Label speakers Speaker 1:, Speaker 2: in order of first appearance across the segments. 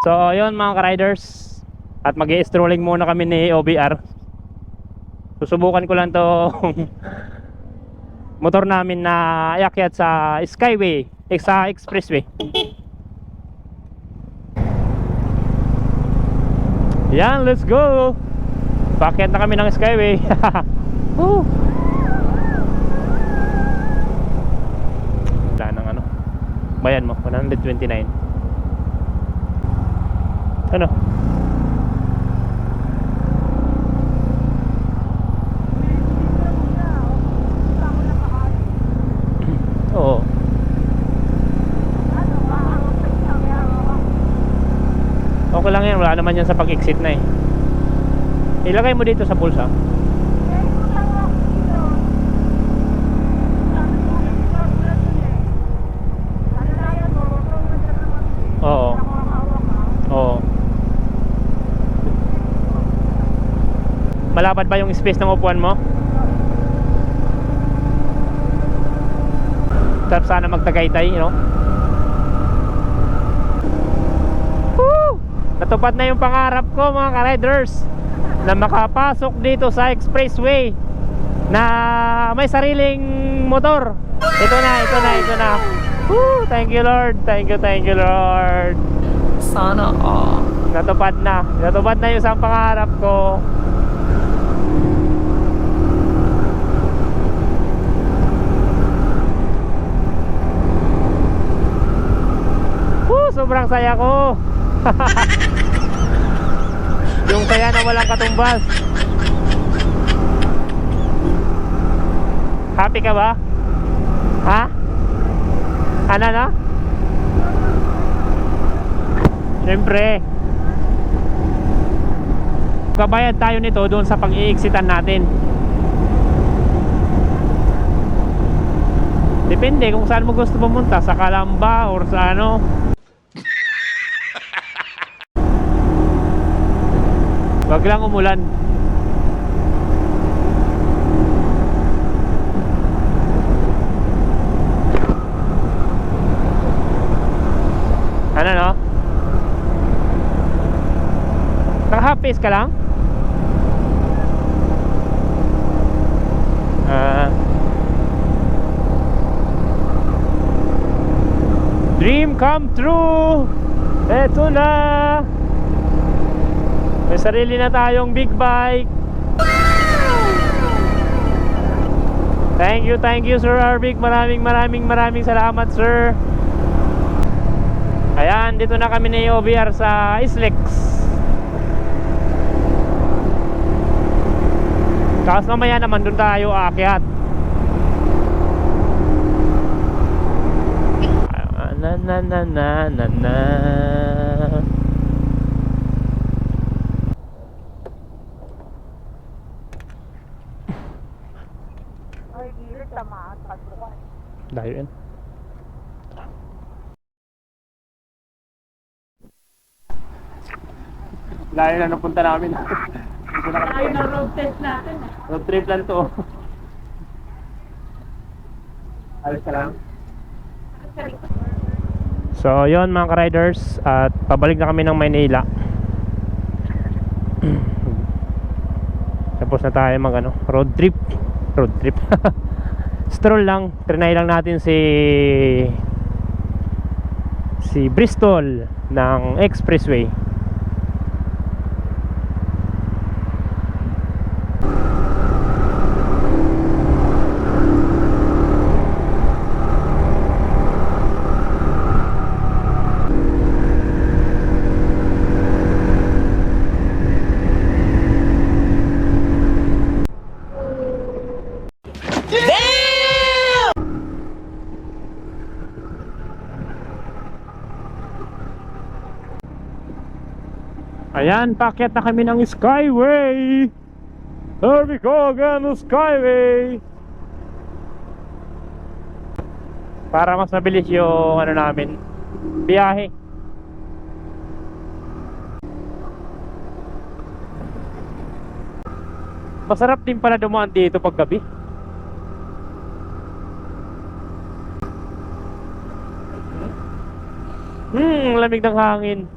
Speaker 1: So yun mga ka-riders, at mag-i-strolling muna kami ni OBR. Susubukan ko lang to motor namin na iakyat sa Skyway, sa Expressway. Yan, let's go. Paakyat na kami ng Skyway. Woo. Wala nang ano, bayan mo 129. Ano? Oo. Okay lang yan, wala naman yan sa pag-exit na eh. Ilagay mo dito sa pulsa. Oo. Oo. Malapad ba yung space ng upuan mo? Sarap sana magtagaytay, you know? Woo! Natupad na yung pangarap ko mga ka-riders, na makapasok dito sa Expressway na may sariling motor. Ito na. Woo! Thank you Lord. Thank you Lord.
Speaker 2: Sana all.
Speaker 1: Natupad na yung isang pangarap ko. Sobrang saya ko. Yung saya na walang katumbas. Happy ka ba? Ha? Ano na? Siyempre, kabayad tayo nito doon sa pag-iiksitan natin. Depende kung saan mo gusto pumunta, sa Calamba or sa ano. Wag lang umulan. Ano no? Naka-half pace ka lang? Dream come true. Eto na. May sarili na tayong big bike. Thank you Sir Arvic. Maraming salamat sir. Ayan, dito na kami ni OBR sa Islex. Tapos mamaya naman doon tayo aakyat. Na. Dayo yan. Layo na napunta namin.
Speaker 2: Layo na road test natin.
Speaker 1: Road trip lang to. Alis ka lang. So yon mga ka-riders, at pabalik na kami ng Maynila. Tapos na tayo mag ano, road trip. Stroll lang, trinay lang natin si Bristol ng Expressway. Ayan, paakyat na kami ng Skyway. There we go again, Skyway. Para mas mabilis yung ano namin, biyahe. Masarap din pala dumaan dito pag gabi. Lamig ng hangin.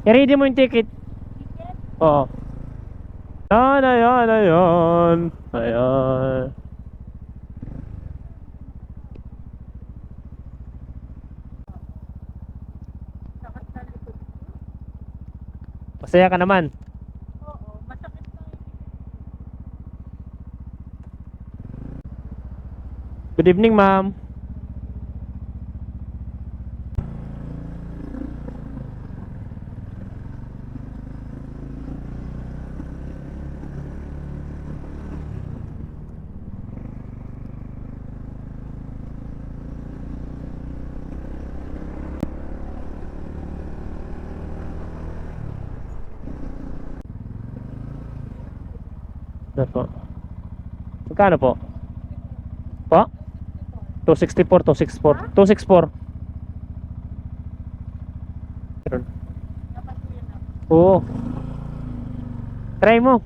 Speaker 1: I-ready mo yung ticket. Oo. Ayan, ayan, ayan. Ayan. Masaya ka naman.
Speaker 2: Oo, masakit na.
Speaker 1: Good evening, ma'am. Ano po? Magkano po? Po? 264, 264. 264. Meron. Oo. Try mo.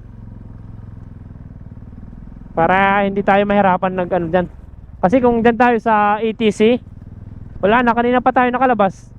Speaker 1: Para hindi tayo mahirapan nag ano dyan. Kasi kung dyan tayo sa ETC, wala na, kanina pa tayo nakalabas.